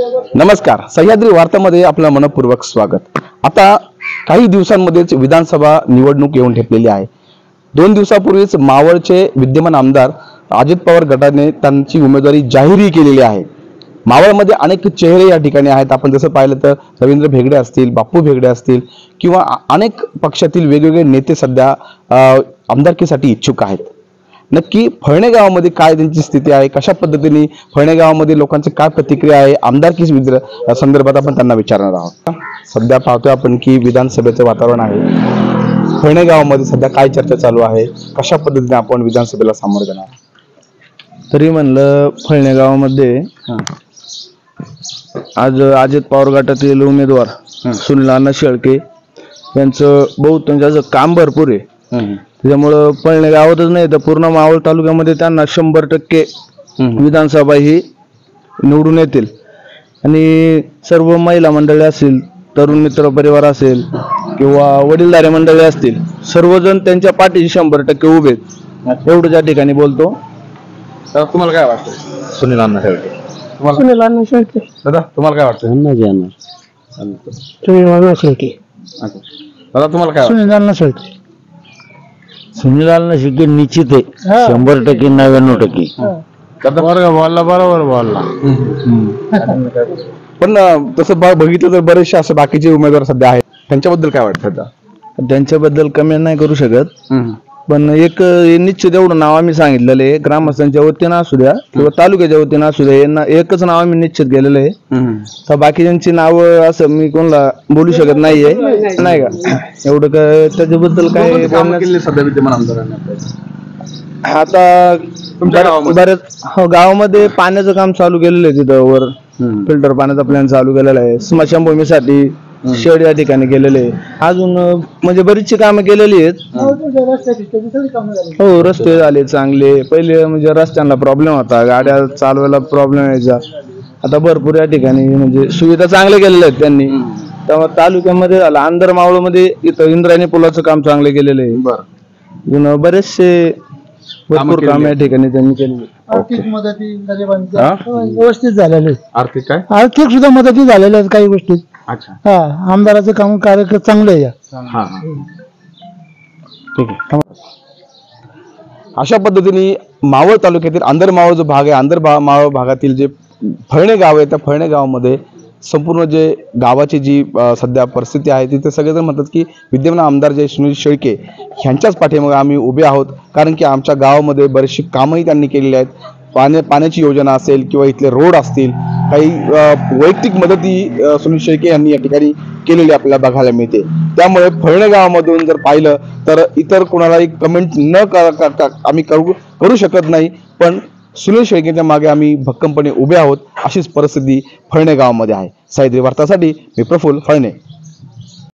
नमस्कार, सह्याद्री वार्तामध्ये आपलं मनपूर्वक स्वागत। आता काही दिवसांमध्येच विधानसभा निवडणूक येऊन ठेपलेली आहे। 2 दिवसापूर्वीच मावळचे विद्यमान आमदार अजित पवार गटाने त्यांची उमेदवारी जाहीर केलेली आहे। मावळमध्ये अनेक चेहरे या ठिकाणी आहेत। आपण जसं पाहिलं तर रवींद्र भेगडे असतील, बापू भेगडे असतील किंवा अनेक पक्षातील वेगवेगळे नेते सध्या आमदारकीसाठी इच्छुक आहेत। नक्की फळणे गावामध्ये काय त्यांची स्थिती आहे, कशा पद्धतीने फळणे गावामध्ये लोकांची काय प्रतिक्रिया आहे, आमदारकी संदर्भात आपण त्यांना विचारणार आहोत। सध्या पाहतोय आपण की विधानसभेचं वातावरण आहे। फळणे गावामध्ये सध्या काय चर्चा चालू आहे, कशा पद्धतीने आपण विधानसभेला सामोरं जाणार? तरी म्हणलं फळणे गावामध्ये आज अजित पवार गटातील उमेदवार सुनील अण्णा शेळके यांचं बहुतांश काम भरपूर आहे। त्यामुळे फळणे गावातच नाही तर पूर्ण मावळ तालुक्यामध्ये त्यांना 100% विधानसभा ही निवडून येतील। आणि सर्व महिला मंडळी असतील, तरुण मित्र परिवार असेल किंवा वडीलधारी मंडळी असतील, सर्वजण त्यांच्या पाठीशी 100% उभे आहेत। एवढं त्या ठिकाणी बोलतो। तर तुम्हाला काय वाटतं? सुनील अण्णा शेळके। सुनील अण्णा शेळके। दादा तुम्हाला काय वाटतं? सुनील अण्णा शेळके। दादा तुम्हाला काय? सुनील अण्णा शेळके। सुनील अण्णा शेळके निश्चित आहे, 100% 99%। बरोबर बोलला। पण तसं बघितलं तर बरेचसे असे बाकीचे उमेदवार सध्या आहेत, त्यांच्याबद्दल काय वाटतं? त्यांच्याबद्दल कमेंट नाही करू शकत, पण एक निश्चित एवढं नाव आम्ही सांगितलेलं आहे, ग्रामस्थांच्या वतीनं असू द्या किंवा तालुक्याच्या वतीनं असू द्या, यांना एकच नाव आम्ही निश्चित केलेलं आहे। तर बाकीच्यांची नाव असं मी कोणाला बोलू शकत नाहीये, नाही का? एवढं काय त्याच्याबद्दल काय सध्या विद्यमान आमदारांनी आता बऱ्याच गावामध्ये पाण्याचं काम चालू केलेलं आहे। तिथं वर फिल्टर पाण्याचा प्लॅन चालू केलेला आहे। स्मशानभूमीसाठी शेड या ठिकाणी केलेले आहे। अजून म्हणजे बरीचशी कामं केलेली आहेत। हो, रस्ते झाले चांगले। पहिले म्हणजे रस्त्यांना प्रॉब्लेम होता, गाड्या चालवायला प्रॉब्लेम यायचा। आता भरपूर या ठिकाणी म्हणजे सुविधा चांगल्या केलेल्या आहेत त्यांनी। त्यामुळे तालुक्यामध्ये झालं, अंदर मावळमध्ये इथं इंद्रायणी पुलाचं काम चांगलं केलेलं आहे। बरेचसे भरपूर काम या ठिकाणी त्यांनी केले। आर्थिक मदती व्यवस्थित झालेले। आर्थिक काय? आर्थिक सुद्धा मदती झालेल्या आहेत काही गोष्टीत। अच्छा, हा, आमदाराचं काम कार्य चांगलं आहे। ठीक आहे। अशा पद्धतीने मावळ तालुक्यातील अंदर मावळ जो भाग आहे, अंदर मावळ भागातील जे फळणे गाव आहे, त्या फळणे गावामध्ये संपूर्ण जे गावाची जी सध्या परिस्थिती आहे, तिथे सगळेजण म्हणतात की विद्यमान आमदार जे सुनील शेळके ह्यांच्याच पाठीमागे आम्ही उभे आहोत, कारण की आमच्या गावामध्ये बरेचशी कामंही त्यांनी केलेली आहेत। पाण्याची योजना असेल किंवा इथले रोड असतील, काही वैयक्तिक मदती सुनील शेळके यांनी या ठिकाणी केलेली आपल्याला बघायला मिळते। त्यामुळे फळणे गावामधून जर पाहिलं तर इतर कोणालाही कमेंट न आम्ही करू शकत नाही, पण सुनील शेळकेंच्या मागे आम्ही भक्कमपणे उभे आहोत, अशीच परिस्थिती फळणे गावामध्ये आहे। सह्याद्री वार्तासाठी मी प्रफुल्ल फळणे।